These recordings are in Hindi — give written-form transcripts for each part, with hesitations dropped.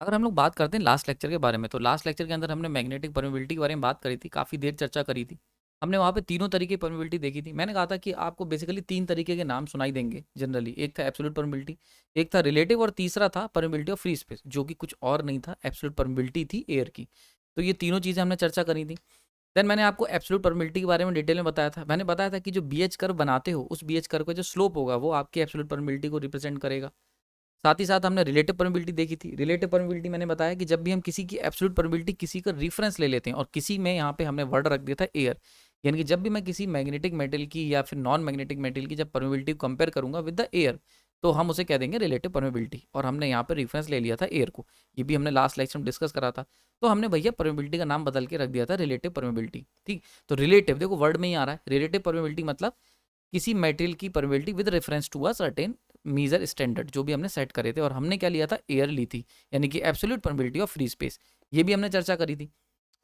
अगर हम लोग बात करते हैं लास्ट लेक्चर के बारे में, तो लास्ट लेक्चर के अंदर हमने मैग्नेटिक परमेबिलिटी के बारे में बात करी थी, काफ़ी देर चर्चा करी थी। हमने वहाँ पे तीनों तरीके की परमेबिलिटी देखी थी। मैंने कहा था कि आपको बेसिकली 3 तरीके के नाम सुनाई देंगे जनरली। एक था एब्सोल्यूट परमेबिलिटी, एक था रिलेटिव और तीसरा था परमेबिलिटी ऑफ फ्री स्पेस, जो कि कुछ और नहीं था, एब्सोल्यूट परमेबिलिटी थी एयर की। तो ये तीनों चीज़ें हमने चर्चा करी थी। देन मैंने आपको एब्सोल्यूट परमेबिलिटी के बारे में डिटेल में बताया था। मैंने बताया था कि जो बीएच कर्व बनाते हो, उस बीएच कर्व का जो स्लोप होगा वो आपकी एब्सोल्यूट परमेबिलिटी को रिप्रेजेंट करेगा। साथ ही साथ हमने रिलेटिव परमेबिलिटी देखी थी। रिलेटिव परमेबिलिटी मैंने बताया कि जब भी हम किसी की एब्सोल्यूट परमेबिलिटी किसी का रेफरेंस ले लेते हैं, और किसी में यहाँ पे हमने वर्ड रख दिया था एयर, यानी कि जब भी मैं किसी मैग्नेटिक मेटल की या फिर नॉन मैग्नेटिक मेटल की जब परमेबिलिटी को कंपेयर करूंगा विद द एयर, तो हम उसे कह देंगे रिलेटिव परमेबिलिटी, और हमने यहाँ पे रेफरेंस ले लिया था एयर को। ये भी हमने लास्ट लेक्चर में डिस्कस करा था। तो हमने भैया परमेबिलिटी का नाम बदल के रख दिया था रिलेटिव परमेबिलिटी। ठीक, तो रिलेटिव देखो वर्ड में ही आ रहा है, रिलेटिव परमेबिलिटी मतलब किसी मेटेरियल की permeability with reference to a certain measure standard, जो भी हमने सेट करे थे, और हमने क्या लिया था, एयर ली थी, यानी कि absolute permeability of free space. ये भी हमने चर्चा करी थी।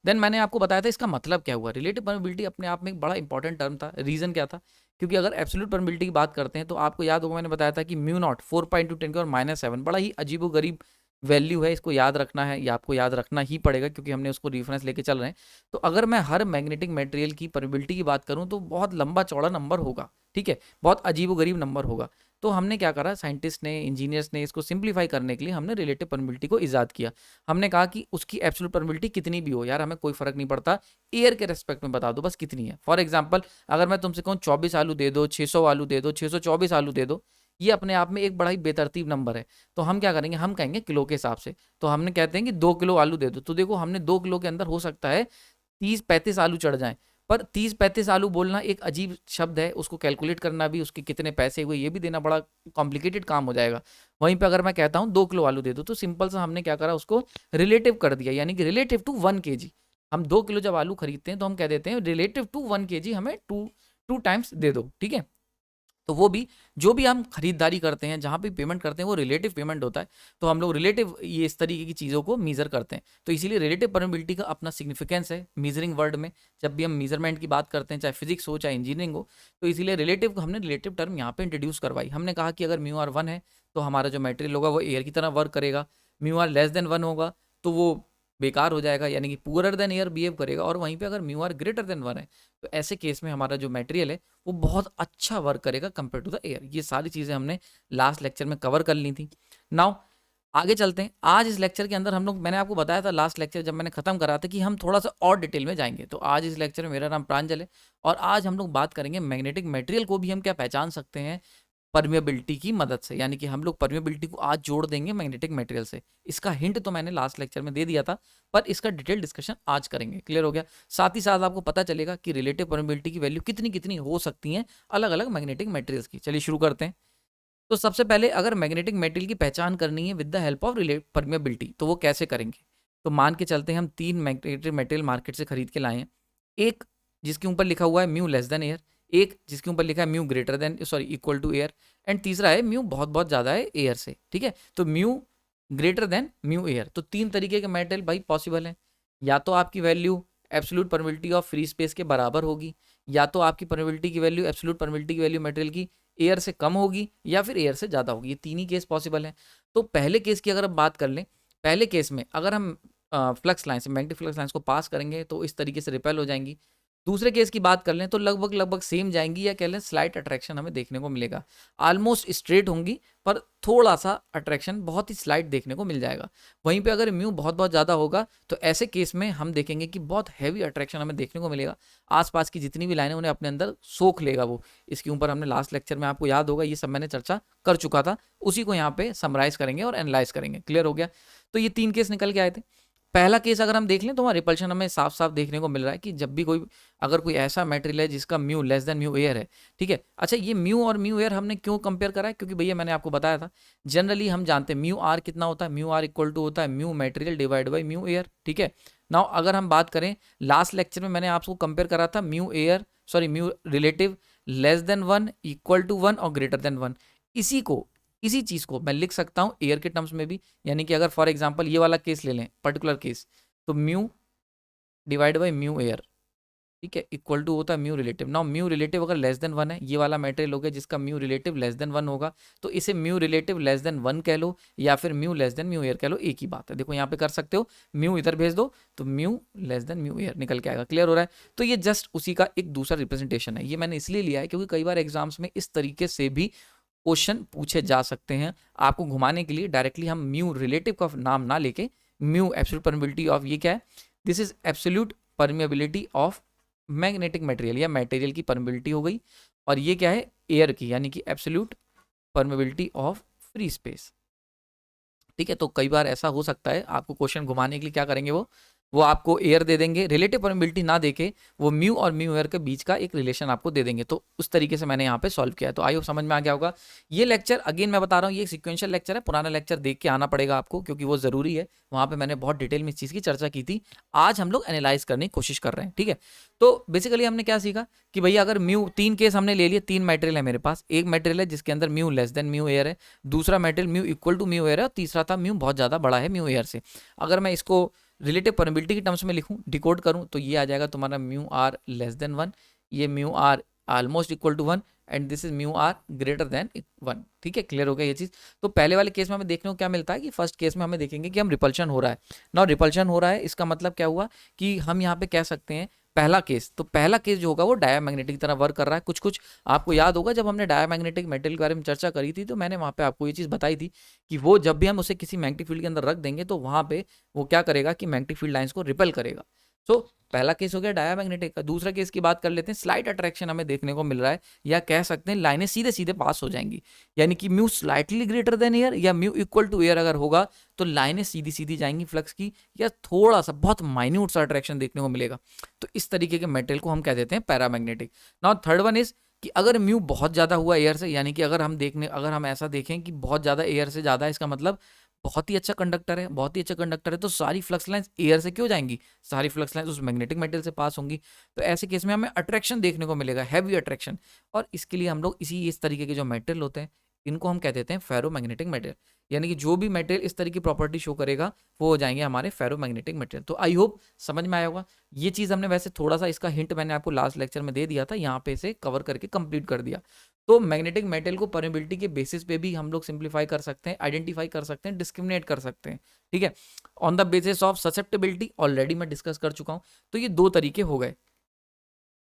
देन मैंने आपको बताया था इसका मतलब क्या हुआ। रिलेटिव परमेबिलिटी अपने आप में एक बड़ा इंपॉर्टेंट टर्म था। रीजन क्या था, क्योंकि अगर एब्सोल्यूट परमेबिलिटी की बात करते हैं तो आपको याद होगा मैंने बताया था कि म्यू नॉट 4 × 10⁻⁷ बड़ा ही अजीबो गरीब वैल्यू है, इसको याद रखना है, या आपको याद रखना ही पड़ेगा क्योंकि हमने उसको रेफरेंस लेके चल रहे हैं। तो अगर मैं हर मैग्नेटिक मटेरियल की परमेबिलिटी की बात करूं तो बहुत लंबा चौड़ा नंबर होगा, ठीक है, बहुत अजीबो गरीब नंबर होगा। तो हमने क्या करा, साइंटिस्ट ने, इंजीनियर्स ने, इसको सिंप्लीफाई करने के लिए हमने रिलेटिव परमेबिलिटी को ईजाद किया। हमने कहा कि उसकी एब्सोल्यूट परमेबिलिटी कितनी भी हो यार, हमें कोई फर्क नहीं पड़ता, एयर के रेस्पेक्ट में बता दो बस कितनी है। फॉर एग्जाम्पल अगर मैं तुमसे कहूँ 24 आलू दे दो, 600 आलू दे दो, 624 आलू दे दो, ये अपने आप में एक बड़ा ही बेतरतीब नंबर है। तो हम क्या करेंगे, हम कहेंगे किलो के हिसाब से। तो हमने कहते हैं कि 2 किलो आलू दे दो, तो देखो हमने 2 किलो के अंदर हो सकता है 30-35 आलू चढ़ जाएं। पर 30-35 आलू बोलना एक अजीब शब्द है, उसको कैलकुलेट करना भी, उसके कितने पैसे हुए ये भी देना बड़ा कॉम्प्लिकेटेड काम हो जाएगा। वहीं पे अगर मैं कहता हूँ 2 किलो आलू दे दो, तो सिंपल सा हमने क्या करा, उसको रिलेटिव कर दिया, यानी कि रिलेटिव टू 1 kg। हम 2 किलो जब आलू खरीदते हैं तो हम कह देते हैं रिलेटिव टू 1 kg हमें टू टाइम्स दे दो, ठीक है। तो वो भी, जो भी हम खरीदारी करते हैं, जहाँ भी पेमेंट करते हैं, वो रिलेटिव पेमेंट होता है। तो हम लोग रिलेटिव ये इस तरीके की चीज़ों को मीज़र करते हैं। तो इसीलिए रिलेटिव परमेबिलिटी का अपना सिग्निफिकेंस है मीजरिंग वर्ड में। जब भी हम मीजरमेंट की बात करते हैं, चाहे फिजिक्स हो चाहे इंजीनियरिंग हो, तो इसीलिए रिलेटिव को हमने रिलेटिव टर्म यहाँ पे इंट्रोड्यूस करवाई। हमने कहा कि अगर म्यू आर 1 है तो हमारा जो मटेरियल होगा वो एयर की तरह वर्क करेगा। म्यू आर लेस देन 1 होगा तो वो बेकार हो जाएगा, यानी कि पुअरर देन एयर बिहेव करेगा। और वहीं पे अगर म्यू आर ग्रेटर देन 1 है तो ऐसे केस में हमारा जो मटेरियल है वो बहुत अच्छा वर्क करेगा कंपेयर टू द एयर। ये सारी चीज़ें हमने लास्ट लेक्चर में कवर कर ली थी। नाउ आगे चलते हैं। आज इस लेक्चर के अंदर हम लोग, मैंने आपको बताया था लास्ट लेक्चर जब मैंने खत्म करा था कि हम थोड़ा सा और डिटेल में जाएंगे। तो आज इस लेक्चर में मेरा नाम प्रांजल है, और आज हम लोग बात करेंगे मैग्नेटिक मटेरियल को भी हम क्या पहचान सकते हैं परमिएबिलिटी की मदद से, यानी कि हम लोग परमिएबिलिटी को आज जोड़ देंगे मैग्नेटिक मटेरियल से। इसका हिंट तो मैंने लास्ट लेक्चर में दे दिया था, पर इसका डिटेल डिस्कशन आज करेंगे। क्लियर हो गया। साथ ही साथ आपको पता चलेगा कि रिलेटिव परमिएबिलिटी की वैल्यू कितनी कितनी हो सकती हैं अलग अलग मैग्नेटिक मटेरियल्स की। चलिए शुरू करते हैं। तो सबसे पहले अगर मैग्नेटिक मटेरियल की पहचान करनी है with the help of permeability, तो वो कैसे करेंगे। तो मान के चलते हैं हम 3 मैग्नेटिक मटेरियल मार्केट से खरीद के लाए हैं। एक जिसके ऊपर लिखा हुआ है म्यू लेस देन एयर, एक जिसके ऊपर लिखा है mu greater than, sorry, equal to air, and तीसरा है म्यू बहुत बहुत ज़्यादा है एयर से, ठीक है। तो mu greater then mu air, तो 3 तरीके के मेटल भाई पॉसिबल है। या तो आपकी value absolute permeability of free space के बराबर होगी, या तो आपकी परमिबिलिटी की वैल्यू, एब्सोल्यूट परमिबिलिटी की वैल्यू मटेरियल की एयर से कम होगी, या फिर एयर से ज़्यादा होगी। ये तीन ही केस पॉसिबल हैं। तो पहले केस की अगर हम बात कर लें, पहले केस में अगर हम फ्लक्स लाइन से, मैग्नेटिक फ्लक्स लाइन्स को पास करेंगे तो इस तरीके से रिपेल हो जाएंगी। दूसरे केस की बात कर लें तो लगभग लगभग सेम जाएंगी, या कह लें स्लाइट अट्रैक्शन हमें देखने को मिलेगा। ऑलमोस्ट स्ट्रेट होंगी पर थोड़ा सा अट्रैक्शन बहुत ही स्लाइट देखने को मिल जाएगा। वहीं पे अगर म्यू बहुत बहुत ज़्यादा होगा तो ऐसे केस में हम देखेंगे कि बहुत हैवी अट्रैक्शन हमें देखने को मिलेगा। आसपास की जितनी भी लाइनें उन्हें अपने अंदर सोख लेगा वो। इसके ऊपर हमने लास्ट लेक्चर में, आपको याद होगा, ये सब मैंने चर्चा कर चुका था, उसी को यहाँ पे समराइज करेंगे और एनालाइज करेंगे। क्लियर हो गया। तो ये 3 केस निकल के आए थे। पहला केस अगर हम देख लें तो वहाँ रिपल्शन हमें साफ साफ देखने को मिल रहा है कि जब भी कोई, अगर कोई ऐसा मटेरियल है जिसका mu less than mu air है, ठीक है। अच्छा, ये म्यू और म्यू एयर हमने क्यों कंपेयर करा है, क्योंकि भैया मैंने आपको बताया था जनरली हम जानते हैं म्यू आर कितना होता है, म्यू आर इक्वल टू होता है mu material divide by mu air, ठीक है। नाउ अगर हम बात करें, लास्ट लेक्चर में मैंने आपको कंपेयर करा था mu air, sorry mu relative less than 1, equal to 1 और ग्रेटर देन 1। इसी को, इसी चीज़ को मैं लिख सकता हूँ एयर के टर्म्स में भी, यानी कि अगर फॉर एग्जाम्पल ये वाला केस ले लें, पर्टिकुलर केस, तो mu divide by mu air, ठीक है, इक्वल टू होता है mu relative. Now mu relative अगर लेस देन 1 है, ये वाला मटेरियल हो गया जिसका म्यू रिलेटिव लेस देन 1 होगा, तो इसे म्यू रिलेटिव लेस देन 1 कह लो या फिर mu less than mu air कह लो, एक ही बात है। देखो यहाँ पे कर सकते हो, म्यू इधर भेज दो तो mu less than mu air निकल के आएगा। क्लियर हो रहा है? तो ये जस्ट उसी का एक दूसरा रिप्रेजेंटेशन है। ये मैंने इसलिए लिया है क्योंकि कई बार एग्जाम्स में इस तरीके से भी क्वेश्चन पूछे जा सकते हैं। आपको घुमाने के लिए डायरेक्टली हम म्यू रिलेटिव का नाम ना लेके म्यू एब्सोल्यूट परमेबिलिटी ऑफ, ये क्या है, this is absolute permeability of magnetic material या मटेरियल की परमेबिलिटी हो गई, और ये क्या है, एयर की, यानी कि absolute permeability of free space. ठीक है, तो कई बार ऐसा हो सकता है आपको क्वेश्चन घुमाने के लिए क्या करेंगे, वो आपको एयर दे देंगे, रिलेटिव परमेबिलिटी ना देके वो म्यू और म्यू एयर के बीच का एक रिलेशन आपको दे देंगे। तो उस तरीके से मैंने यहाँ पे सॉल्व किया है। तो आई होप समझ में आ गया होगा। ये लेक्चर अगेन मैं बता रहा हूँ, ये सिक्वेंशियल लेक्चर है, पुराना लेक्चर देख के आना पड़ेगा आपको क्योंकि वो जरूरी है। वहाँ पे मैंने बहुत डिटेल में इस चीज़ की चर्चा की थी। आज हम लोग एनालाइज करने की कोशिश कर रहे हैं। ठीक है, तो बेसिकली हमने क्या सीखा कि भैया अगर म्यू, तीन केस हमने ले लिए, तीन मटेरियल है मेरे पास। एक मटेरियल है जिसके अंदर mu less than mu air है, दूसरा material mu equal to mu air है, और तीसरा था म्यू बहुत ज़्यादा बड़ा है म्यू एयर से। अगर मैं इसको रिलेटिव परमेबिलिटी के टर्म्स में लिखूं, डिकोड करूं, तो ये आ जाएगा तुम्हारा म्यू आर लेस देन 1, ये mu R almost equal to 1, and this is mu R greater than 1। ठीक है, क्लियर हो गया ये चीज। तो पहले वाले केस में हमें देखने को क्या मिलता है कि फर्स्ट केस में हमें देखेंगे कि हम रिपल्शन हो रहा है ना, रिपल्शन हो रहा है, इसका मतलब क्या हुआ कि हम यहाँ पे कह सकते हैं पहला केस, तो पहला केस जो होगा वो डायामैग्नेटिक की तरह वर्क कर रहा है। कुछ कुछ आपको याद होगा जब हमने डायामैग्नेटिक मेटल के बारे में चर्चा करी थी, तो मैंने वहाँ पे आपको ये चीज़ बताई थी कि वो जब भी हम उसे किसी मैग्नेटिक फील्ड के अंदर रख देंगे तो वहाँ पे वो क्या करेगा कि मैग्नेटिक फील्ड लाइंस को रिपेल करेगा। सो पहला केस हो गया डायामैग्नेटिक का। दूसरा केस की बात कर लेते हैं, स्लाइट अट्रैक्शन हमें देखने को मिल रहा है, या कह सकते हैं लाइनें सीधे सीधे पास हो जाएंगी, यानी कि mu slightly greater than air या म्यू इक्वल टू एयर अगर होगा तो लाइनें सीधी सीधी जाएंगी फ्लक्स की, या थोड़ा सा बहुत माइन्यूट सा अट्रैक्शन देखने को मिलेगा। तो इस तरीके के मेटल को हम कह देते हैं paramagnetic. Now third one is कि अगर म्यू बहुत ज़्यादा हुआ एयर से, यानी कि अगर हम ऐसा देखें कि बहुत ज़्यादा एयर से ज़्यादा है, इसका मतलब बहुत ही अच्छा कंडक्टर है, बहुत ही अच्छा कंडक्टर है, तो सारी फ्लक्स लाइंस एयर से क्यों जाएंगी, सारी फ्लक्स लाइंस उस मैग्नेटिक मेटल से पास होंगी। तो ऐसे केस में हमें अट्रैक्शन देखने को मिलेगा, हैवी अट्रैक्शन, और इसके लिए हम लोग इस तरीके के जो मेटल होते हैं इनको हम कह देते हैं फेरोमैग्नेटिक मेटल, यानी कि जो भी मेटेरियल इस तरह की प्रॉपर्टी शो करेगा वो हो जाएंगे हमारे फेरोमैग्नेटिक मेटेरियल। तो आई होप समझ में आया होगा। ये चीज़ हमने वैसे थोड़ा सा इसका हिंट मैंने आपको लास्ट लेक्चर में दे दिया था, यहाँ पे इसे कवर करके कंप्लीट कर दिया। तो मैग्नेटिक मेटल को परमेबिलिटी के बेसिस पे भी हम लोग सिंप्लीफाई कर सकते हैं, आइडेंटिफाई कर सकते हैं, डिस्क्रिमिनेट कर सकते हैं। ठीक है, on the basis of susceptibility already मैं डिस्कस कर चुका हूँ। तो ये दो तरीके हो गए।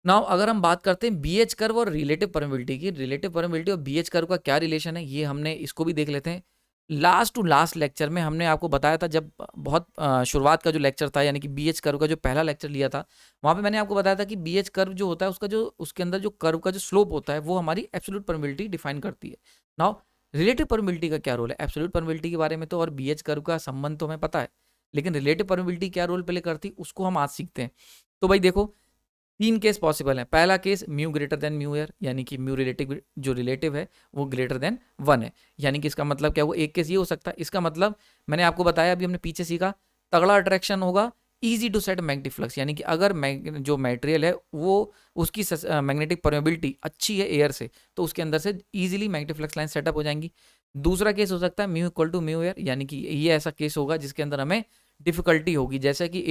नाउ अगर हम बात करते हैं बीएच कर्व और रिलेटिव परमेबिलिटी की, रिलेटिव परमेबिलिटी और बीएच कर्व का क्या रिलेशन है, ये हमने इसको भी देख लेते हैं। लास्ट टू लास्ट लेक्चर में हमने आपको बताया था, जब बहुत शुरुआत का जो लेक्चर था, यानी कि बीएच कर्व का जो पहला लेक्चर लिया था, वहाँ पे मैंने आपको बताया था कि बीएच कर्व जो होता है उसका जो उसके अंदर जो कर्व का जो स्लोप होता है वो हमारी एब्सोल्यूट परमेबिलिटी डिफाइन करती है। नाउ रिलेटिव परमेबिलिटी का क्या रोल है, एब्सोल्यूट परमेबिलिटी के बारे में तो और बीएच कर्व का संबंध तो हमें पता है, लेकिन रिलेटिव परमेबिलिटी क्या रोल प्ले करती है उसको हम आज सीखते हैं। तो भाई देखो, तीन केस पॉसिबल है। पहला case mu greater then mu air, यानी कि म्यू रिलेटिव जो रिलेटिव है वो ग्रेटर देन 1 है, यानी कि इसका मतलब क्या हुआ, एक केस ये हो सकता है। इसका मतलब मैंने आपको बताया, अभी हमने पीछे सीखा, तगड़ा अट्रैक्शन होगा, easy to set magnetic flux, यानी कि अगर जो मटेरियल है वो उसकी मैग्नेटिक परमेबिलिटी अच्छी है एयर से, तो उसके अंदर से easily magnetic flux line setup हो जाएंगी। दूसरा केस हो सकता है mu equal to mu air, यानी कि ये ऐसा केस होगा जिसके अंदर हमें डिफिकल्टी होगी, जैसा कि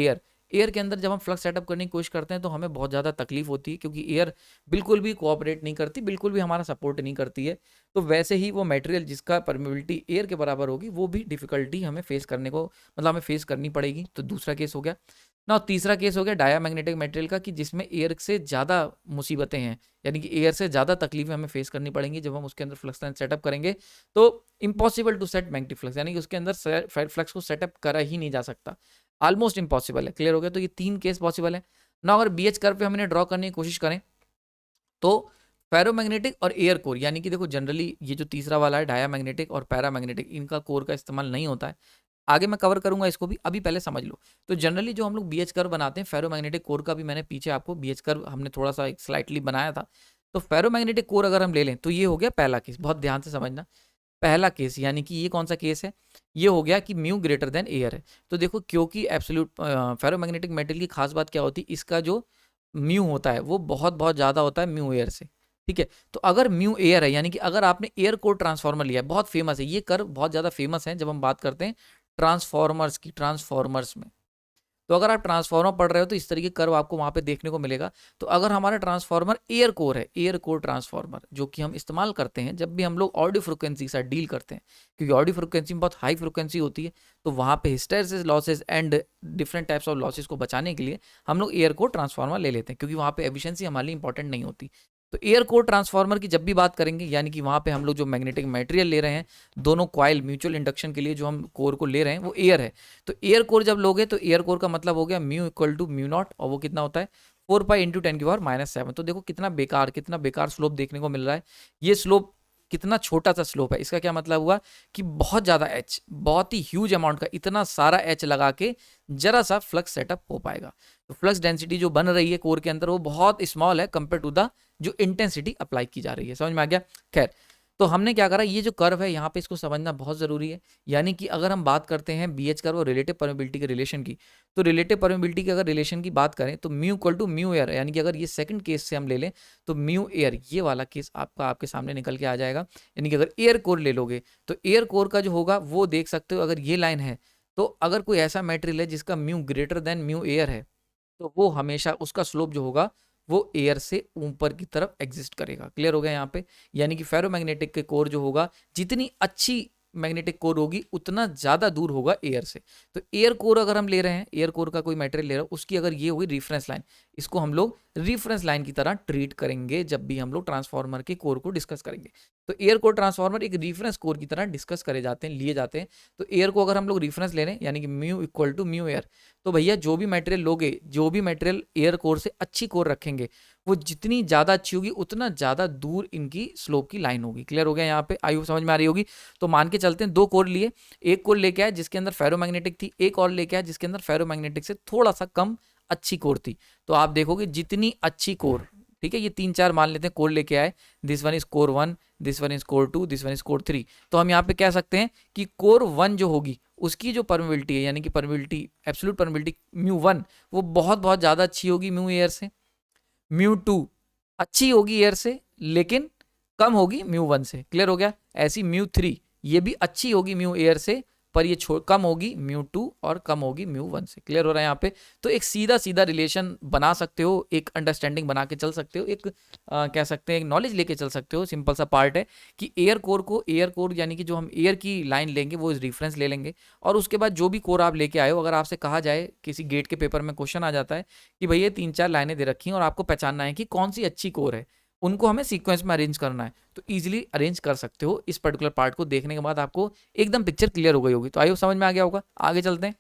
एयर के अंदर जब हम फ्लक्स सेटअप करने की कोशिश करते हैं तो हमें बहुत ज़्यादा तकलीफ होती है, क्योंकि एयर बिल्कुल भी कोऑपरेट नहीं करती, बिल्कुल भी हमारा सपोर्ट नहीं करती है। तो वैसे ही वो मटेरियल जिसका परमेबिलिटी एयर के बराबर होगी वो भी डिफिकल्टी हमें फेस करने को, मतलब हमें फेस करनी पड़ेगी। तो दूसरा केस हो गया ना। तीसरा केस हो गया डायामैग्नेटिक मटेरियल का, कि जिसमें एयर से ज़्यादा मुसीबतें हैं, यानी कि एयर से ज़्यादा तकलीफें हमें फेस करनी पड़ेंगी जब हम उसके अंदर फ्लक्स लाइन सेटअप करेंगे। तो impossible to set magnetic flux, यानी कि उसके अंदर फ्लक्स को सेटअप करा ही नहीं जा सकता, ऑलमोस्ट इम्पॉसिबल है। क्लियर हो गया। तो ये तीन केस पॉसिबल है ना। अगर बीएच कर्व पे हमने ड्रॉ करने की कोशिश करें तो फेरोमैग्नेटिक और एयर कोर, यानी कि देखो जनरली ये जो तीसरा वाला है डायामैग्नेटिक और पैरामैग्नेटिक, इनका कोर का इस्तेमाल नहीं होता है, आगे मैं कवर करूंगा इसको भी, अभी पहले समझ लो। तो जनरली जो हम लोग बीएच कर्व बनाते हैं, फेरोमैग्नेटिक कोर का भी मैंने पीछे आपको बीएच कर्व हमने थोड़ा सा स्लाइटली बनाया था। तो फेरोमैग्नेटिक कोर अगर हम ले लें तो ये हो गया पहला केस, बहुत ध्यान से समझना, पहला केस, यानी कि ये कौन सा केस है, ये हो गया कि म्यू ग्रेटर देन एयर है। तो देखो, क्योंकि एब्सोल्यूट फेरोमैग्नेटिक मेटल की खास बात क्या होती है, इसका जो म्यू होता है वो बहुत बहुत ज़्यादा होता है म्यू एयर से। ठीक है, तो अगर म्यू एयर है, यानी कि अगर आपने एयर कोर ट्रांसफॉर्मर लिया है, बहुत फेमस है ये कर्व, बहुत ज़्यादा फेमस है जब हम बात करते हैं ट्रांसफॉर्मर्स की, ट्रांसफॉर्मर्स में। तो अगर आप ट्रांसफार्मर पढ़ रहे हो तो इस तरीके कर्व आपको वहाँ पे देखने को मिलेगा। तो अगर हमारा ट्रांसफार्मर एयर कोर है, एयर कोर ट्रांसफार्मर जो कि हम इस्तेमाल करते हैं जब भी हम लोग ऑडियो फ्रिक्वेंसी के साथ डील करते हैं, क्योंकि ऑडियो फ्रिक्वेंसी में बहुत हाई फ्रिक्वेंसी होती है, तो वहाँ पे hysteresis losses and different types of losses को बचाने के लिए हम लोग एयर कोर ट्रांसफार्मर ले लेते हैं, क्योंकि वहाँ पे एफिशिएंसी हमारे लिए इंपॉर्टेंट नहीं होती। तो एयर कोर ट्रांसफार्मर की जब भी बात करेंगे, यानी कि वहाँ पे हम लोग जो मैग्नेटिक मटेरियल ले रहे हैं, दोनों कॉइल म्यूचुअल इंडक्शन के लिए जो हम कोर को ले रहे हैं वो एयर है। तो एयर कोर जब लोगे तो एयर कोर का मतलब हो गया mu equal to mu nought, और वो कितना होता है 4 पाई इंटू 10⁻⁷। तो देखो कितना बेकार स्लोप देखने को मिल रहा है। ये स्लोप कितना छोटा सा स्लोप है, इसका क्या मतलब हुआ कि बहुत ज़्यादा एच, बहुत ही ह्यूज अमाउंट का इतना सारा एच लगा के जरा सा फ्लक्स सेटअप हो पाएगा। तो फ्लक्स डेंसिटी जो बन रही है कोर के अंदर वो बहुत स्मॉल है कंपेयर टू द जो इंटेंसिटी अप्लाई की जा रही है। समझ में आ गया? खैर, तो हमने क्या करा, ये जो कर्व है यहाँ पे इसको समझना बहुत ज़रूरी है। यानी कि अगर हम बात करते हैं BH कर्व और रिलेटिव परमेबिलिटी के रिलेशन की, तो रिलेटिव परमेबिलिटी के अगर रिलेशन की बात करें तो mu equal to mu air, यानी कि अगर ये सेकंड केस से हम ले लें तो म्यू एयर, ये वाला केस आपके सामने निकल के आ जाएगा। यानी कि अगर एयर कोर ले लोगे तो एयर कोर का जो होगा वो देख सकते हो, अगर ये लाइन है तो अगर कोई ऐसा मटेरियल है जिसका mu greater then mu air है तो वो हमेशा उसका स्लोप जो होगा वो एयर से ऊपर की तरफ एग्जिस्ट करेगा। क्लियर हो गया यहाँ पे? यानी कि फेरोमैग्नेटिक के कोर जो होगा, जितनी अच्छी मैग्नेटिक कोर होगी उतना ज़्यादा दूर होगा एयर से। तो एयर कोर अगर हम ले रहे हैं, एयर कोर का कोई मटेरियल ले रहा है, उसकी अगर ये होगी रेफरेंस लाइन, इसको हम लोग रेफरेंस लाइन की तरह ट्रीट करेंगे जब भी हम लोग ट्रांसफार्मर के कोर को डिस्कस करेंगे। तो एयर कोर ट्रांसफार्मर एक रेफरेंस कोर की तरह डिस्कस करे जाते हैं, लिए जाते हैं। तो एयर को अगर हम लोग रेफरेंस ले रहे हैं, यानी कि mu equal to mu air, तो भैया जो भी मटेरियल लोगे, जो भी मटेरियल एयर कोर से अच्छी कोर रखेंगे, वो जितनी ज़्यादा अच्छी होगी उतना ज़्यादा दूर इनकी स्लोप की लाइन होगी। क्लियर हो गया यहाँ पे? आई होप समझ में आ रही होगी। तो मान के चलते हैं 2 कोर लिए, एक कोर लेके आए जिसके अंदर फेरोमैग्नेटिक थी, एक और लेके आए जिसके अंदर फेरोमैग्नेटिक से थोड़ा सा कम अच्छी कोर थी। तो आप देखोगे जितनी अच्छी कोर, ठीक है, ये 3-4 मान लेते हैं कोर लेके आए, this one is core 1, this one is core 2, this one is core 3। तो हम यहाँ पे कह सकते हैं कि कोर 1 जो होगी उसकी जो परमेबिलिटी है, यानी कि परमेबिलिटी, एब्सोल्यूट परमेबिलिटी म्यू 1, वो बहुत ज़्यादा अच्छी होगी म्यू एयर से। म्यू 2 अच्छी होगी एयर से लेकिन कम होगी म्यू 1 से। क्लियर हो गया? ऐसी म्यू 3 ये भी अच्छी होगी म्यू एयर से, पर ये कम होगी म्यू 2 और कम होगी म्यू 1 से। क्लियर हो रहा है यहाँ पे? तो एक सीधा सीधा रिलेशन बना सकते हो, एक अंडरस्टैंडिंग बना के चल सकते हो, एक कह सकते हैं एक नॉलेज लेके चल सकते हो। सिंपल सा पार्ट है कि एयर कोर यानी कि जो हम एयर की लाइन लेंगे वो रेफरेंस ले लेंगे, और उसके बाद जो भी कोर आप लेके आए हो, अगर आपसे कहा जाए, किसी गेट के पेपर में क्वेश्चन आ जाता है कि भैया 3-4 लाइनें दे रखी हैं और आपको पहचानना है कि कौन सी अच्छी कोर है, उनको हमें सीक्वेंस में अरेंज करना है, तो इजीली अरेंज कर सकते हो। इस पर्टिकुलर पार्ट को देखने के बाद आपको एकदम पिक्चर क्लियर हो गई होगी। तो आई होप समझ में आ गया होगा। आगे चलते हैं।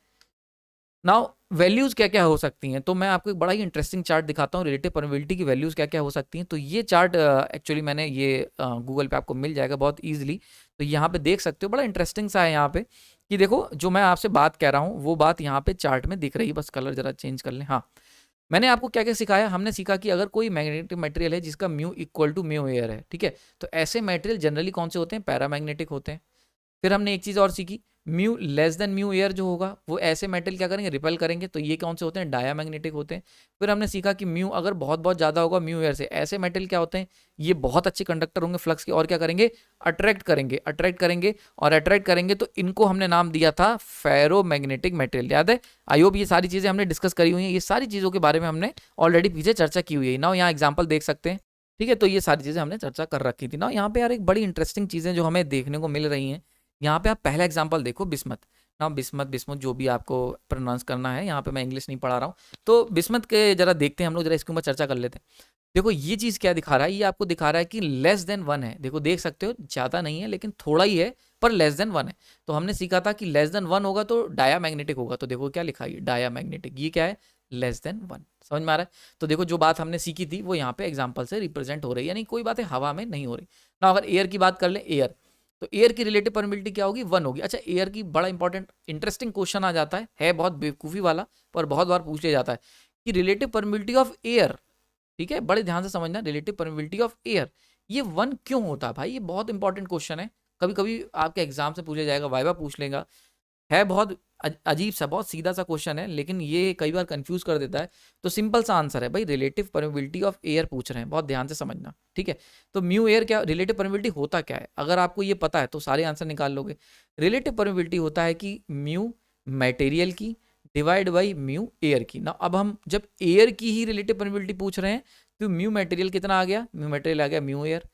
नाउ वैल्यूज क्या क्या हो सकती हैं, तो मैं आपको एक बड़ा ही इंटरेस्टिंग चार्ट दिखाता हूँ, रिलेटिव परमेबिलिटी की वैल्यूज क्या क्या हो सकती हैं। तो ये चार्ट एक्चुअली मैंने ये गूगल पे आपको मिल जाएगा बहुत ईजिली, तो यहाँ पे देख सकते हो, बड़ा इंटरेस्टिंग सा है यहाँ पे कि देखो जो मैं आपसे बात कह रहा हूँ वो बात यहाँ पे चार्ट में दिख रही है। बस कलर जरा चेंज कर लें। हाँ, मैंने आपको क्या क्या सिखाया, हमने सीखा कि अगर कोई मैग्नेटिक मटेरियल है जिसका mu equal to mu air है, ठीक है, तो ऐसे मटेरियल जनरली कौन से होते हैं? पैरामैग्नेटिक होते हैं। फिर हमने एक चीज़ और सीखी, mu less than mu air जो होगा वो ऐसे मेटल क्या करेंगे? रिपेल करेंगे, तो ये कौन से होते हैं? डायामैग्नेटिक होते हैं। फिर हमने सीखा कि म्यू अगर बहुत ज़्यादा होगा म्यू एयर से, ऐसे मेटल क्या होते हैं? ये बहुत अच्छे कंडक्टर होंगे फ्लक्स के, और क्या करेंगे? अट्रैक्ट करेंगे, और अट्रैक्ट करेंगे तो इनको हमने नाम दिया था फेरोमैग्नेटिक मटेरियल। याद है? आई होप ये सारी चीज़ें हमने डिस्कस करी हुई हैं, ये सारी चीज़ों के बारे में हमने ऑलरेडी पीछे चर्चा की हुई है ना। यहाँ एग्जाम्पल देख सकते हैं, ठीक है, तो ये सारी चीज़ें हमने चर्चा कर रखी थी ना। यहाँ पे यार एक बड़ी इंटरेस्टिंग चीज़ें जो हमें देखने को मिल रही हैं, यहाँ पे आप पहला एग्जांपल देखो, बिस्मथ ना, बिस्मथ जो भी आपको प्रोनाउंस करना है, यहाँ पे मैं इंग्लिश नहीं पढ़ा रहा हूँ। तो बिस्मथ के जरा देखते हैं हम लोग, जरा इसके ऊपर चर्चा कर लेते हैं। देखो ये चीज़ क्या दिखा रहा है, ये आपको दिखा रहा है कि लेस देन 1 है। देखो देख सकते हो ज़्यादा नहीं है लेकिन थोड़ा ही है, पर लेस देन 1 है। तो हमने सीखा था कि लेस देन 1 होगा तो डायामैग्नेटिक होगा। तो देखो क्या लिखा है, डायामैग्नेटिक, ये क्या है? Less than 1। समझ में आ रहा है? तो देखो जो बात हमने सीखी थी वो यहाँ पे एग्जाम्पल से रिप्रेजेंट हो रही है, यानी कोई बातें हवा में नहीं हो रही ना। अगर एयर की बात कर ले, एयर, तो एयर की रिलेटिव परमेबिलिटी क्या होगी? 1 होगी। अच्छा, एयर की बड़ा इंपॉर्टेंट इंटरेस्टिंग क्वेश्चन आ जाता है बहुत बेवकूफ़ी वाला, पर बहुत बार पूछ लिया जाता है कि रिलेटिव परमेबिलिटी ऑफ एयर, ठीक है, बड़े ध्यान से समझना, रिलेटिव परमेबिलिटी ऑफ एयर ये 1 क्यों होता है भाई? ये बहुत इंपॉर्टेंट क्वेश्चन है, कभी कभी आपके एग्जाम से पूछा जाएगा, वाइवा पूछ लेगा, है बहुत अजीब सा, बहुत सीधा सा क्वेश्चन है, लेकिन ये कई बार कंफ्यूज कर देता है। तो सिंपल सा आंसर है भाई, रिलेटिव परमेबिलिटी ऑफ एयर पूछ रहे हैं, बहुत ध्यान से समझना, ठीक है। तो म्यू एयर क्या, रिलेटिव परमेबिलिटी होता क्या है? अगर आपको ये पता है तो सारे आंसर निकाल लोगे। रिलेटिव परमेबिलिटी होता है कि म्यू मटेरियल की डिवाइड बाई म्यू एयर की ना। अब हम जब एयर की ही रिलेटिव परमिबिलिटी पूछ रहे हैं तो म्यू मटेरियल कितना आ गया, म्यू मटेरियल आ गया mu air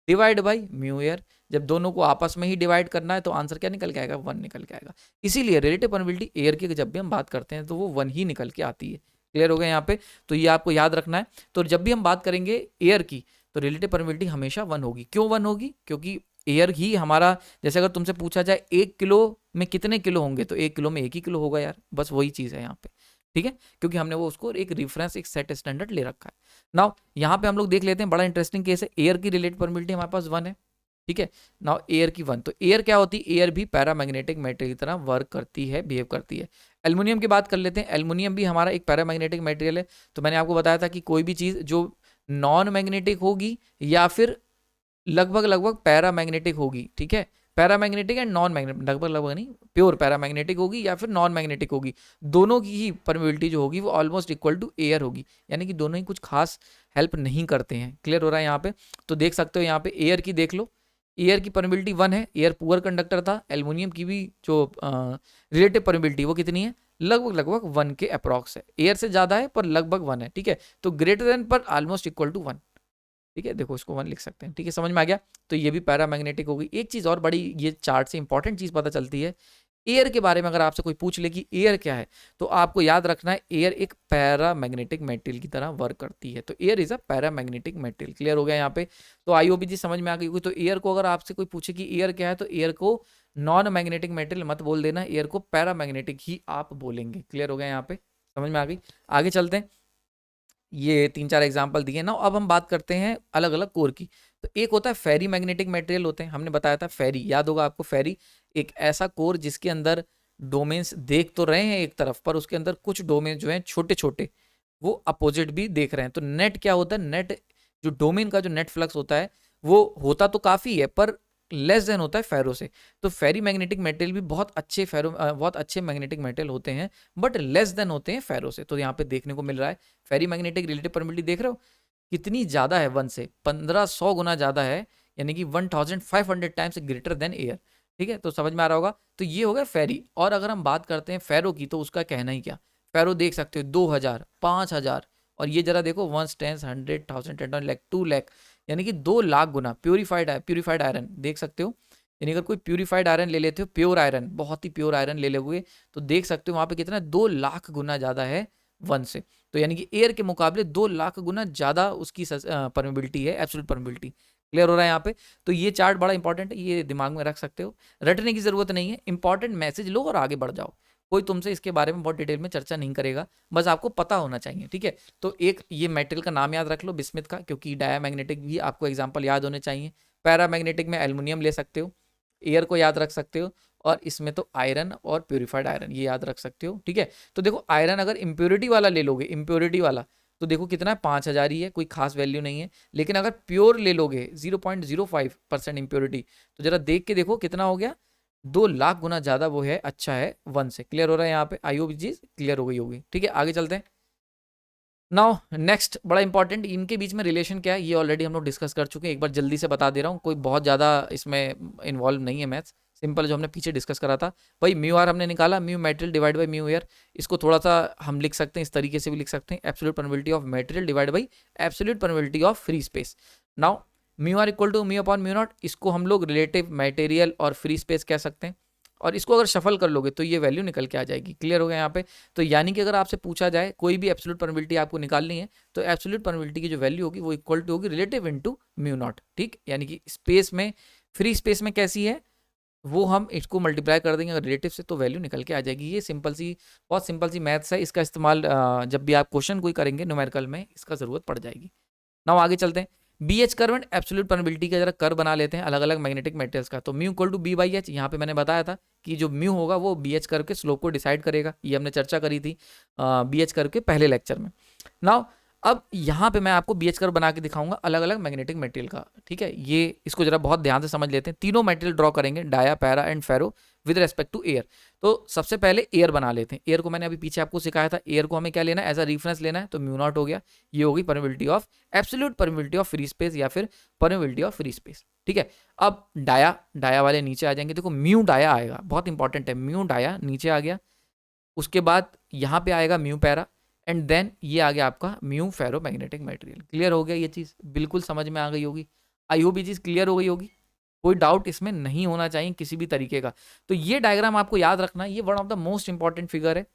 divide by mu air. जब दोनों को आपस में ही डिवाइड करना है तो आंसर क्या निकल के आएगा, 1 निकल के आएगा। इसीलिए रिलेटिव परमिबिलिटी एयर की जब भी हम बात करते हैं तो वो 1 ही निकल के आती है। क्लियर हो गया यहाँ पे, तो ये आपको याद रखना है। तो जब भी हम बात करेंगे एयर की तो रिलेटिव परमिबिलिटी हमेशा 1 होगी। क्यों 1 होगी, क्योंकि एयर ही हमारा, जैसे अगर तुमसे पूछा जाए 1 किलो में कितने किलो होंगे तो 1 किलो में 1 ही किलो होगा यार, बस वही चीज़ है यहाँ पे, ठीक है, क्योंकि हमने वो उसको एक रेफरेंस, एक सेट स्टैंडर्ड ले रखा है। नाउ यहाँ पे हम लोग देख लेते हैं, बड़ा इंटरेस्टिंग केस है। एयर की रिलेटिव परमिबिलिटी हमारे पास 1 है, ठीक है। नाउ एयर की 1, तो एयर क्या होती है, एयर भी पैरामैग्नेटिक मेटेरियल की तरह वर्क करती है, बिहेव करती है। एल्युमिनियम की बात कर लेते हैं, एल्युमिनियम भी हमारा एक पैरामैग्नेटिक मटेरियल है। तो मैंने आपको बताया था कि कोई भी चीज़ जो नॉन मैग्नेटिक होगी या फिर लगभग लगभग पैरामैग्नेटिक होगी, ठीक है, पैरामैग्नेटिक एंड नॉन मैग्नेटिक, लगभग लगभग नहीं, प्योर पैरामैग्नेटिक होगी या फिर नॉन मैग्नेटिक होगी, दोनों की ही परमिबिलिटी जो होगी वो ऑलमोस्ट इक्वल टू एयर होगी, यानी कि दोनों ही कुछ खास हेल्प नहीं करते हैं। क्लियर हो रहा है यहाँ पे, तो देख सकते हो यहाँ पे एयर की देख लो, एयर की परमिबिलिटी 1 है, एयर पुअर कंडक्टर था। एल्युमिनियम की भी जो रिलेटिव परमिबिलिटी वो कितनी है, लगभग लगभग 1 के अप्रॉक्स है, एयर से ज़्यादा है पर लगभग 1 है, ठीक है, तो ग्रेटर देन पर ऑलमोस्ट इक्वल टू 1, ठीक है, देखो इसको 1 लिख सकते हैं, ठीक है, समझ में आ गया। तो ये भी पैरामैग्नेटिक होगी। एक चीज़ और बड़ी ये चार्ट से इंपॉर्टेंट चीज़ पता चलती है, एयर के बारे में अगर आपसे कोई पूछ ले कि एयर क्या है, तो आपको याद रखना है एयर एक पैरामैग्नेटिक मटेरियल की तरह वर्क करती है। तो air is a paramagnetic material. Clear हो गया यहाँ पे, तो आई होप जी समझ में आ गई होगी। तो एयर को अगर आपसे कोई पूछे कि एयर क्या है, तो एयर को नॉन मैग्नेटिक मटेरियल मत बोल देना, एयर को पैरामैग्नेटिक ही आप बोलेंगे। क्लियर हो गया यहाँ पे, समझ में आ गई। आगे चलते हैं, ये 3-4 एग्जाम्पल दिए ना। अब हम बात करते हैं अलग अलग कोर की। तो एक होता है फेरी मैग्नेटिक मटेरियल होते हैं, हमने बताया था फेरी, याद होगा आपको, फेरी एक ऐसा कोर जिसके अंदर डोमेन्स देख तो रहे हैं एक तरफ, पर उसके अंदर कुछ डोमेन जो हैं छोटे छोटे वो अपोजिट भी देख रहे हैं। तो नेट क्या होता है, नेट जो डोमेन का जो नेट फ्लक्स होता है वो होता तो काफ़ी है पर लेस देन होता है फेरो से। तो फेरी मैग्नेटिक मटेरियल भी बहुत अच्छे मैग्नेटिक मटेरियल होते हैं बट लेस देन होते हैं फेरो से। तो यहाँ पे देखने को मिल रहा है फेरी मैग्नेटिक रिलेटिव परमिबिलिटी देख रहे हो कितनी ज़्यादा है, 1 से 1500 गुना ज़्यादा है, यानी कि 1500 टाइम्स ग्रेटर देन एयर, ठीक है, तो समझ में आ रहा होगा। तो ये हो गया फेरी। और अगर हम बात करते हैं फेरो की तो उसका कहना ही क्या, फेरो देख सकते हो 2000, 5000, और ये जरा देखो 1 10 100 1000 10 लाख 2 लाख, यानी कि 2 लाख गुना प्यूरिफाइड आयरन देख सकते हो। यानी अगर कोई प्यूरिफाइड आयरन ले लेते हो, प्योर आयरन, बहुत ही प्योर आयरन ले लोगे तो देख सकते हो वहाँ पे कितना 2 लाख गुना ज़्यादा है 1 से। तो यानी कि एयर के मुकाबले 2 लाख गुना ज़्यादा उसकी परमिबिलिटी है, एब्सोल्यूट परमिबिलिटी। क्लियर हो रहा है यहाँ पे। तो ये चार्ट बड़ा इंपॉर्टेंट है, ये दिमाग में रख सकते हो, रटने की ज़रूरत नहीं है, इंपॉर्टेंट मैसेज लो और आगे बढ़ जाओ। कोई तुमसे इसके बारे में बहुत डिटेल में चर्चा नहीं करेगा, बस आपको पता होना चाहिए, ठीक है। तो एक ये मेटल का नाम याद रख लो, बिस्मिथ का, क्योंकि डायामैग्नेटिक भी आपको एग्जांपल याद होने चाहिए। पैरामैग्नेटिक में एल्युमिनियम ले सकते हो, एयर को याद रख सकते हो, और इसमें तो आयरन और प्यूरिफाइड आयरन ये याद रख सकते हो, ठीक है। तो देखो आयरन अगर इम्प्योरिटी वाला ले लोगे, इम्प्योरिटी वाला, तो देखो कितना है 5000 ही है, कोई खास वैल्यू नहीं है। लेकिन अगर प्योर ले लोगे 0.05% इम्प्योरिटी, तो जरा देख के देखो कितना हो गया, 2 लाख गुना ज़्यादा वो है, अच्छा है 1 से। क्लियर हो रहा है यहाँ पे, आई होप चीज़ क्लियर हो गई होगी, ठीक है। आगे चलते हैं। नाउ नेक्स्ट बड़ा इंपॉर्टेंट, इनके बीच में रिलेशन क्या है ये ऑलरेडी हम लोग डिस्कस कर चुके हैं, एक बार जल्दी से बता दे रहा हूँ, कोई बहुत ज़्यादा इसमें इन्वॉल्व नहीं है मैथ्स, सिंपल जो हमने पीछे डिस्कस करा था भाई। म्यू आर हमने निकाला, mu material divide by mu air, इसको थोड़ा सा हम लिख सकते हैं, इस तरीके से भी लिख सकते हैं, absolute permeability of material divide by absolute permeability of free space. Now mu R equal to mu upon mu nought, इसको हम लोग रिलेटिव मटेरियल और फ्री स्पेस कह सकते हैं, और इसको अगर शफल कर लोगे तो ये वैल्यू निकल के आ जाएगी। क्लियर हो गया यहाँ पे। तो यानी कि अगर आपसे पूछा जाए कोई भी एब्सोल्यूट परमिबिलिटी आपको निकालनी है, तो एब्सोल्यूट परमिबिलिटी की जो वैल्यू होगी वो इक्वल टू होगी रिलेटिव इनटू म्यू नॉट, ठीक, यानी कि स्पेस में, फ्री स्पेस में कैसी है वो हम इसको मल्टीप्लाई कर देंगे अगर रिलेटिव से, तो वैल्यू निकल के आ जाएगी। ये सिंपल सी, बहुत सिंपल सी मैथ्स है, इसका इस्तेमाल जब भी आप क्वेश्चन कोई करेंगे न्यूमेरिकल में इसका ज़रूरत पड़ जाएगी। नाउ आगे चलते हैं, B H curve and absolute permeability का जरा कर्व बना लेते हैं अलग अलग मैग्नेटिक मेटेरियल्स का। तो mu equal to B by H, यहाँ पे मैंने बताया था कि जो म्यू होगा वो बी एच कर्व के स्लोप को डिसाइड करेगा, ये हमने चर्चा करी थी बी एच कर्व के पहले लेक्चर में। नाउ अब यहाँ पे मैं आपको बी एच कर्व बना के दिखाऊंगा अलग अलग मैग्नेटिक मटेरियल का, ठीक है। ये इसको जरा बहुत ध्यान से समझ लेते हैं, तीनों मटेरियल ड्रॉ करेंगे, dia, para and ferro, with respect to air. तो सबसे पहले एयर बना लेते हैं। एयर को मैंने अभी पीछे आपको सिखाया था, एयर को हमें क्या लेना है, एज अ रेफरेंस लेना है, तो म्यू नॉट हो गया, ये होगी permeability of, absolute permeability of free space या फिर परमिबिलिटी ऑफ फ्री स्पेस, ठीक है। अब डाया, डाया वाले नीचे आ जाएंगे, देखो म्यू डाया आएगा, बहुत इंपॉर्टेंट है, म्यू डाया नीचे आ गया, उसके बाद यहाँ पे आएगा म्यू पैरा, एंड देन ये आ गया आपका म्यू फेरोमैग्नेटिक मटेरियल। क्लियर हो गया ये चीज़? बिल्कुल समझ में आ गई होगी। आई होप ये चीज़ क्लियर हो गई होगी, कोई डाउट इसमें नहीं होना चाहिए किसी भी तरीके का। तो ये डायग्राम आपको याद रखना, ये one of the most important figure है।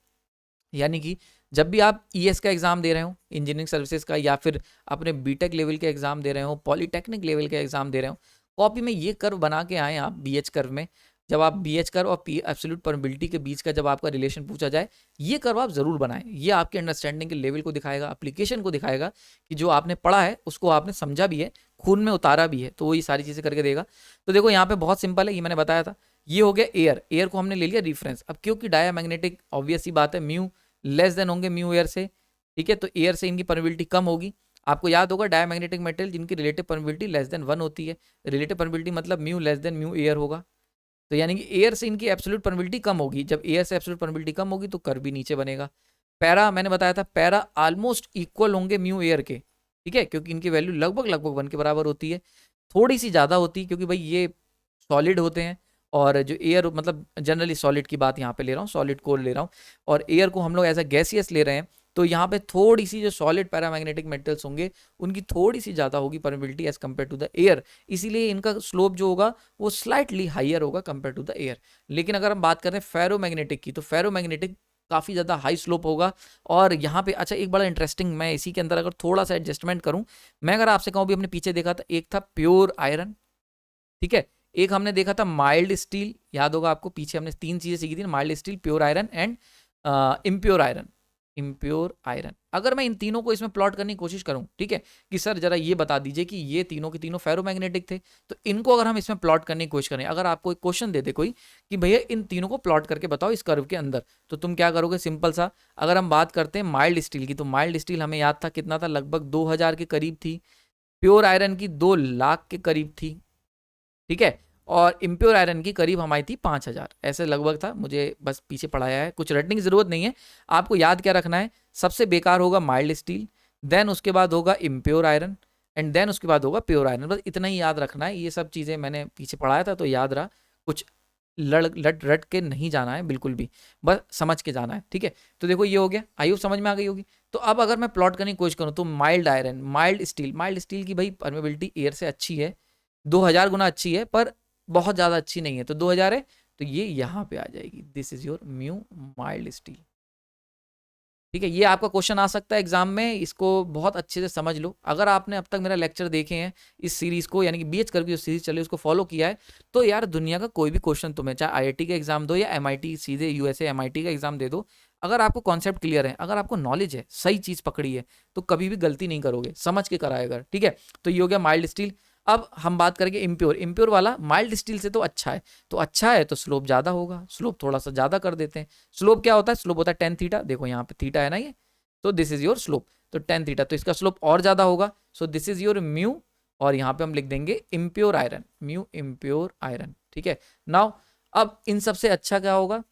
यानी कि जब भी आप ईएस का एग्जाम दे रहे हो, इंजीनियरिंग सर्विसेज का, या फिर अपने बीटेक लेवल के एग्जाम दे रहे हो, पॉलीटेक्निक लेवल के एग्जाम दे रहे हो, कॉपी में ये कर्व बना के आए आप बीएच कर्व में। जब आप बीएच कर्व और एब्सोल्यूट परमिबिलिटी के बीच का जब आपका रिलेशन पूछा जाए, ये कर्व आप जरूर बनाएं। ये आपके अंडरस्टैंडिंग के लेवल को दिखाएगा, एप्लीकेशन को दिखाएगा कि जो आपने पढ़ा है उसको आपने समझा भी है, खून में उतारा भी है, तो वो ये सारी चीजें करके देगा। तो देखो यहाँ पे बहुत सिंपल है, ये मैंने बताया था। ये हो गया एयर, एयर को हमने ले लिया रेफरेंस। अब क्योंकि डायमैग्नेटिक, ऑब्वियस सी बात है, म्यू लेस देन होंगे म्यू एयर से, ठीक है, तो एयर से इनकी परमिबिलिटी कम होगी। आपको याद होगा डायमैग्नेटिक मटेरियल जिनकी रिलेटिव परमिबिलिटी लेस देन 1 होती है, रिलेटिव परमिबिलिटी मतलब mu less than mu air होगा। तो यानी कि एयर से इनकी एब्सोल्यूट परमिबिलिटी कम होगी। जब एयर से एब्सोल्यूट परमिबिलिटी कम होगी तो कर्व भी नीचे बनेगा। पैरा मैंने बताया था, पैरा ऑलमोस्ट इक्वल होंगे म्यू एयर के, ठीक है, क्योंकि इनकी वैल्यू लगभग लगभग 1 के बराबर होती है। थोड़ी सी ज़्यादा होती है क्योंकि भाई ये सॉलिड होते हैं, और जो एयर मतलब जनरली सॉलिड की बात यहाँ पे ले रहा हूँ, सॉलिड को ले रहा हूँ, और एयर को हम लोग एज अ गैसियस ले रहे हैं। तो यहाँ पे थोड़ी सी जो सॉलिड पैरामैग्नेटिक मेटल्स होंगे उनकी थोड़ी सी ज़्यादा होगी permeability as compare to the air, इसीलिए इनका स्लोप जो होगा वो स्लाइटली हाइयर होगा कंपेयर टू द एयर। लेकिन अगर हम बात करें फेरोमैग्नेटिक की, तो फेरोमैग्नेटिक काफ़ी ज़्यादा हाई स्लोप होगा। और यहाँ पे अच्छा एक बड़ा इंटरेस्टिंग, मैं इसी के अंदर अगर थोड़ा सा एडजस्टमेंट करूँ, मैं अगर आपसे कहूँ भी हमने पीछे देखा था, एक था प्योर आयरन, ठीक है, एक हमने देखा था माइल्ड स्टील, याद होगा आपको, पीछे हमने 3 चीजें सीखी थी, mild steel, pure iron and impure iron. Impure iron, अगर मैं इन तीनों को इसमें प्लॉट करने की कोशिश करूं, ठीक है, कि सर जरा ये बता दीजिए कि ये तीनों के तीनों फेरोमैग्नेटिक थे, तो इनको अगर हम इसमें प्लॉट करने की कोशिश करें, अगर आपको एक क्वेश्चन दे दे कोई कि भैया इन तीनों को प्लॉट करके बताओ इस कर्व के अंदर, तो तुम क्या करोगे? सिंपल सा, अगर हम बात करते हैं माइल्ड स्टील की, तो माइल्ड स्टील हमें याद था कितना था, लगभग 2000 के करीब थी। प्योर आयरन की 2 लाख के करीब थी, ठीक है, और इम्प्योर आयरन की करीब हमारी थी 5000, ऐसे लगभग था। मुझे बस पीछे पढ़ाया है, कुछ रटने की जरूरत नहीं है, आपको याद क्या रखना है, सबसे बेकार होगा माइल्ड स्टील, देन उसके बाद होगा इम्प्योर आयरन, एंड देन उसके बाद होगा प्योर आयरन। बस इतना ही याद रखना है, ये सब चीज़ें मैंने पीछे पढ़ाया था तो याद रहा, कुछ लट रट के नहीं जाना है बिल्कुल भी, बस समझ के जाना है, ठीक है। तो देखो ये हो गया, आई होप समझ में आ गई होगी। तो अब अगर मैं प्लॉट करने की कोशिश करूँ तो माइल्ड आयरन, माइल्ड स्टील की भाई परमेबिलिटी एयर से अच्छी है, 2000 गुना अच्छी है, पर बहुत ज़्यादा अच्छी नहीं है, तो 2000 है तो ये यहाँ पे आ जाएगी, this is your mu mild steel, ठीक है। ये आपका क्वेश्चन आ सकता है एग्जाम में, इसको बहुत अच्छे से समझ लो। अगर आपने अब तक मेरा लेक्चर देखे हैं इस सीरीज को, यानी कि बीएच करके जो सीरीज चली उसको फॉलो किया है, तो यार दुनिया का कोई भी क्वेश्चन तुम्हें, चाहे आईआईटी का एग्जाम दो या एमआईटी, सीधे यूएसए एमआईटी का एग्जाम दे दो, अगर आपको कॉन्सेप्ट क्लियर है, अगर आपको नॉलेज है, सही चीज पकड़ी है, तो कभी भी गलती नहीं करोगे, समझ के कराएगा, ठीक है। तो ये हो गया माइल्ड स्टील। अब हम बात करेंगे इम्प्योर, इम्प्योर वाला माइल्ड स्टील से तो अच्छा है, तो अच्छा है तो स्लोप ज़्यादा होगा, स्लोप थोड़ा सा ज़्यादा कर देते हैं। स्लोप क्या होता है? स्लोप होता है टेन थीटा, देखो यहाँ पे थीटा है ना ये, तो दिस इज योर स्लोप, तो टेन थीटा, तो इसका स्लोप और ज़्यादा होगा, so this is your mu, और यहाँ पे हम लिख देंगे impure iron, mu impure iron, ठीक है। नाउ अब इन सबसे अच्छा क्या होगा,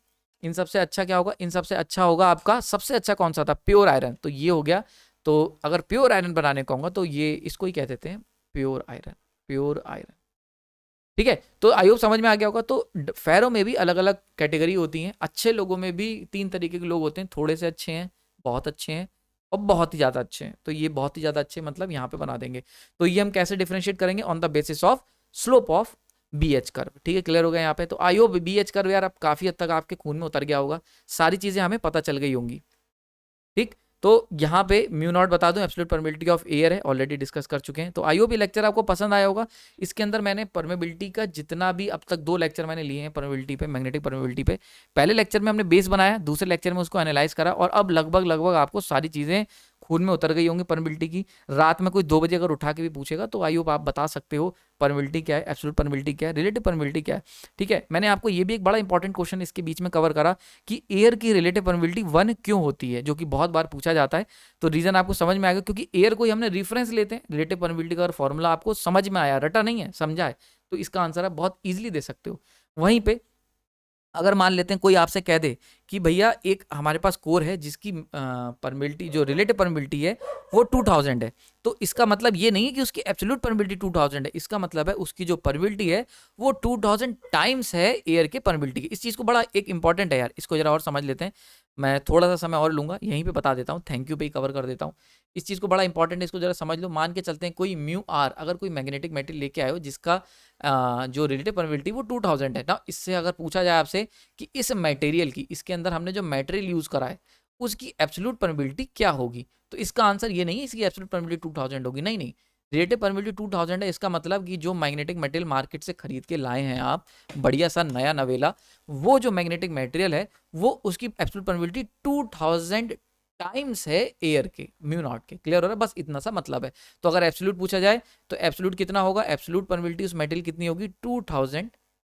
इन सबसे अच्छा क्या होगा, इन सबसे अच्छा होगा आपका, सबसे अच्छा कौन सा था? प्योर आयरन, तो ये हो गया। तो अगर प्योर आयरन बनाने कहूँगा तो ये इसको ही कह देते हैं प्योर आयरन, प्योर आयरन, ठीक है। तो आई होप समझ में आ गया होगा। तो फेरो में भी अलग अलग कैटेगरी होती हैं, अच्छे लोगों में भी 3 तरीके के लोग होते हैं, थोड़े से अच्छे हैं, बहुत अच्छे हैं, और बहुत ही ज़्यादा अच्छे हैं। तो ये बहुत ही ज़्यादा अच्छे मतलब यहाँ पे बना देंगे। तो ये हम कैसे डिफरेंशिएट करेंगे? On the basis of slope of BH curve, ठीक है, क्लियर हो गया यहाँ पे। तो आई होप BH कर्व यार अब काफ़ी हद तक आपके खून में उतर गया होगा, सारी चीज़ें हमें पता चल गई होंगी, ठीक। तो यहाँ पे म्यू नॉट बता दूं, एब्सोल्यूट परमेबिलिटी ऑफ एयर है, ऑलरेडी डिस्कस कर चुके हैं। तो आई होप ये लेक्चर आपको पसंद आया होगा। इसके अंदर मैंने परमेबिलिटी का जितना भी अब तक 2 लेक्चर मैंने लिए हैं परमेबिलिटी पे, मैग्नेटिक परमेबिलिटी पे, पहले लेक्चर में हमने बेस बनाया, दूसरे लेक्चर में उसको एनालाइज करा, और अब लगभग लगभग आपको सारी चीज़ें खून में उतर गई होंगी परमेबिलिटी की। रात में कोई 2 बजे अगर उठा के भी पूछेगा तो आई होप आप बता सकते हो परमेबिलिटी क्या है, एब्सोल्यूट परमेबिलिटी क्या है, रिलेटिव परमेबिलिटी क्या है, ठीक है। मैंने आपको ये भी एक बड़ा इंपॉर्टेंट क्वेश्चन इसके बीच में कवर करा कि एयर की रिलेटिव परमेबिलिटी 1 क्यों होती है, जो कि बहुत बार पूछा जाता है। तो रीजन आपको समझ में आएगा, क्योंकि एयर को ही हमने रेफरेंस लेते हैं। रिलेटिव परमेबिलिटी का फॉर्मूला आपको समझ में आया, रटा नहीं है, समझा है, तो इसका आंसर आप बहुत इजीली दे सकते हो। वहीं पे अगर मान लेते हैं कोई आपसे कह दे कि भैया एक हमारे पास कोर है जिसकी परमेबिलिटी, जो रिलेटिव परमेबिलिटी है वो 2000 है, तो इसका मतलब ये नहीं है कि उसकी एब्सोल्यूट परमिबिलिटी 2000 है, इसका मतलब है उसकी जो परमिबिलिटी है वो 2000 टाइम्स है एयर के परमिबिलिटी की। इस चीज को बड़ा एक इंपॉर्टेंट है यार, इसको जरा और समझ लेते हैं। मैं थोड़ा सा समय और लूंगा, यहीं पे बता देता हूँ, थैंक यू पे ही कवर कर देता हूँ। इस चीज को बड़ा इंपॉर्टेंट है, इसको जरा समझ लो। मान के चलते हैं कोई म्यू आर, अगर कोई मैग्नेटिक मेटेरियल लेके आए हो जिसका जो रिलेटिव परमिबिलिटी वो 2000 है ना, इससे अगर पूछा जाए आपसे कि इस मटेरियल की, इसके अंदर हमने जो मटेरियल यूज करा है उसकी एब्सोल्यूट परमिबिलिटी क्या होगी, तो इसका आंसर ये नहीं है इसकी एब्सोल्यूट परमिबिलिटी 2000 होगी, नहीं नहीं। रिलेटिव परमिबिलिटी 2000 है, इसका मतलब कि जो मैग्नेटिक मटेरियल मार्केट से खरीद के लाए हैं आप, बढ़िया सा नया नवेला, वो जो मैग्नेटिक मटेरियल है वो उसकी एब्सोल्यूट परमिबिलिटी 2000 टाइम्स है एयर के, म्यू नॉट के। क्लियर हो रहा है, बस इतना सा मतलब है। तो अगर एब्सोल्यूट पूछा जाए तो एब्सोल्यूट कितना होगा, एब्सोल्यूट परमिबिलिटी उस मटेरियल कितनी होगी 2000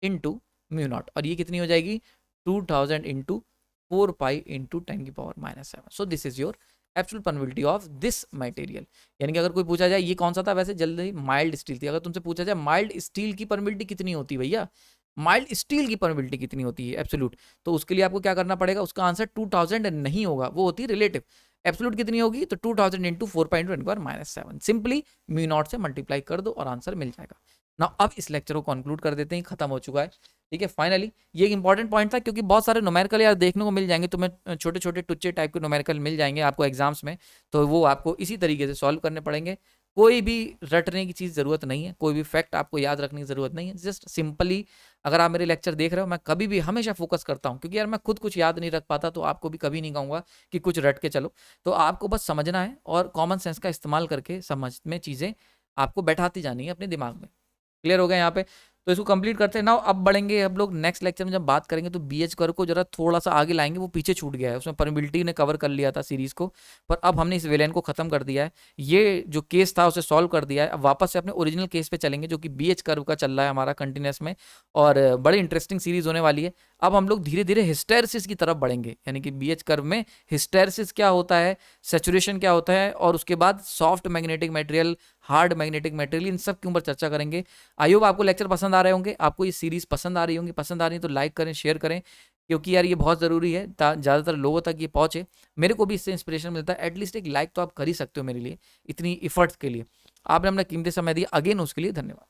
इंटू म्यू नॉट, और ये कितनी हो जाएगी 2000 into 4 pi into 10⁻⁻⁷। So this is your absolute permeability of this material. यानी कि अगर कोई पूछा जाए ये कौन सा था, वैसे जल्दी माइल्ड स्टील थी। अगर तुमसे पूछा जाए माइल्ड स्टील की परमिबिलिटी कितनी होती है भैया, माइल्ड स्टील की परमिबिलिटी कितनी होती है एब्सोल्यूट, तो उसके लिए आपको क्या करना पड़ेगा, उसका आंसर 2000 नहीं होगा, वो होती है रिलेटिव। एब्सोल्यूट कितनी होगी, तो 2000 इंटू 4 × 10⁻⁷ सिंपली म्यू नॉट से मल्टीप्लाई कर दो और आंसर मिल जाएगा ना। अब इस लेक्चर को कंक्लूड कर देते हैं, खत्म हो चुका है। ठीक है, फाइनली ये एक इंपॉर्टेंट पॉइंट था, क्योंकि बहुत सारे न्यूमेरिकल यार देखने को मिल जाएंगे तुम्हें, छोटे छोटे टुच्चे टाइप के न्यूमेरिकल मिल जाएंगे आपको एग्जाम्स में, तो वो आपको इसी तरीके से सॉल्व करने पड़ेंगे। कोई भी रटने की चीज़ ज़रूरत नहीं है, कोई भी फैक्ट आपको याद रखने की ज़रूरत नहीं है, जस्ट सिंपली अगर आप मेरे लेक्चर देख रहे हो, मैं कभी भी हमेशा फोकस करता हूँ, क्योंकि यार मैं खुद कुछ याद नहीं रख पाता, तो आपको भी कभी नहीं कहूँगा कि कुछ रट के चलो। तो आपको बस समझना है और कॉमन सेंस का इस्तेमाल करके समझ में चीज़ें आपको बैठाती जानी है अपने दिमाग में। क्लियर हो गया यहाँ पे, तो इसको कंप्लीट करते हैं ना। अब बढ़ेंगे हम लोग नेक्स्ट लेक्चर में, जब बात करेंगे तो बीएच कर्व को जरा थोड़ा सा आगे लाएंगे, वो पीछे छूट गया है, उसमें परमिबिलिटी ने कवर कर लिया था सीरीज को, पर अब हमने इस वेलेन को खत्म कर दिया है, ये जो केस था उसे सॉल्व कर दिया है। अब वापस से अपने ओरिजिनल केस पे चलेंगे जो कि बीएच कर्व का चल रहा है हमारा कंटिन्यूस में, और बड़ी इंटरेस्टिंग सीरीज होने वाली है। अब हम लोग धीरे धीरे हिस्टेरेसिस की तरफ बढ़ेंगे, यानी कि बीएच कर्व में हिस्टेरेसिस क्या होता है, सैचुरेशन क्या होता है, और उसके बाद soft magnetic material, hard magnetic material, इन सब के ऊपर चर्चा करेंगे। आई होप आपको लेक्चर पसंद आ रहे होंगे, आपको ये सीरीज पसंद आ रही होंगी, पसंद आ रही है तो लाइक करें, शेयर करें, क्योंकि यार ये बहुत ज़रूरी है ज़्यादातर लोगों तक ये पहुंचे। मेरे को भी इससे इंस्पिरेशन मिलता है, एटलीस्ट एक लाइक तो आप कर ही सकते हो मेरे लिए, इतनी इफर्ट्स के लिए आपने अपना कीमती समय दिया, अगेन उसके लिए धन्यवाद।